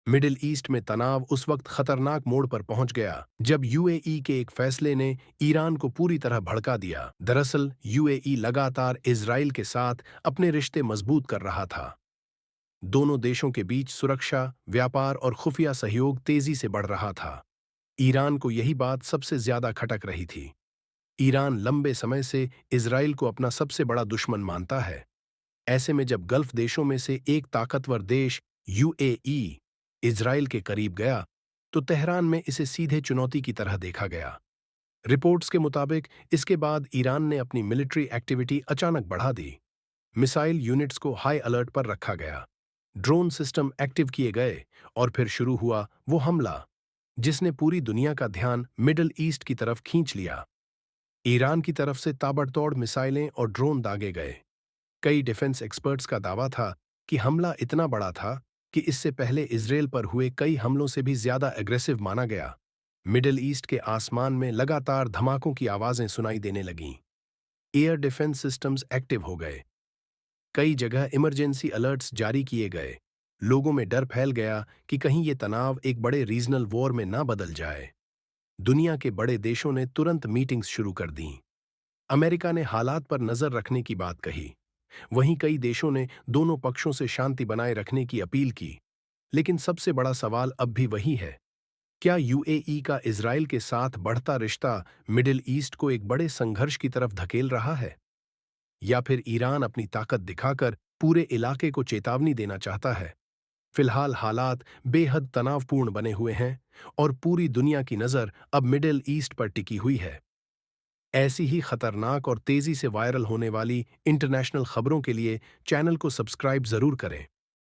Middle east में तनाव उस वक्त खतरनाक मोड़ पर पहुंच गया जब यूएई के एक फैसले ने ईरान को पूरी तरह भड़का दिया। दरअसल यूएई लगातार इजराइल के साथ अपने रिश्ते मजबूत कर रहा था। दोनों देशों के बीच सुरक्षा, व्यापार और खुफिया सहयोग तेजी से बढ़ रहा था। ईरान को यही बात सबसे ज्यादा खटक रही थी। ईरान लंबे समय से इजराइल को अपना सबसे बड़ा दुश्मन मानता है। ऐसे में जब गल्फ देशों में से एक ताकतवर देश यूएई इजराइल के करीब गया, तो तेहरान में इसे सीधे चुनौती की तरह देखा गया। रिपोर्ट्स के मुताबिक इसके बाद ईरान ने अपनी मिलिट्री एक्टिविटी अचानक बढ़ा दी। मिसाइल यूनिट्स को हाई अलर्ट पर रखा गया, ड्रोन सिस्टम एक्टिव किए गए और फिर शुरू हुआ वो हमला जिसने पूरी दुनिया का ध्यान मिडिल ईस्ट की तरफ खींच लिया। ईरान की तरफ से ताबड़तोड़ मिसाइलें और ड्रोन दागे गए। कई डिफेंस एक्सपर्ट्स का दावा था कि हमला इतना बड़ा था कि इससे पहले इजराइल पर हुए कई हमलों से भी ज्यादा एग्रेसिव माना गया। मिडिल ईस्ट के आसमान में लगातार धमाकों की आवाजें सुनाई देने लगीं। एयर डिफेंस सिस्टम्स एक्टिव हो गए। कई जगह इमरजेंसी अलर्ट्स जारी किए गए। लोगों में डर फैल गया कि कहीं ये तनाव एक बड़े रीजनल वॉर में ना बदल जाए। दुनिया के बड़े देशों ने तुरंत मीटिंग्स शुरू कर दीं। अमेरिका ने हालात पर नजर रखने की बात कही। वहीं कई देशों ने दोनों पक्षों से शांति बनाए रखने की अपील की। लेकिन सबसे बड़ा सवाल अब भी वही है, क्या यूएई का इजराइल के साथ बढ़ता रिश्ता मिडिल ईस्ट को एक बड़े संघर्ष की तरफ धकेल रहा है, या फिर ईरान अपनी ताकत दिखाकर पूरे इलाके को चेतावनी देना चाहता है। फिलहाल हालात बेहद तनावपूर्ण बने हुए हैं और पूरी दुनिया की नज़र अब मिडिल ईस्ट पर टिकी हुई है। ऐसी ही खतरनाक और तेजी से वायरल होने वाली इंटरनेशनल खबरों के लिए चैनल को सब्सक्राइब जरूर करें।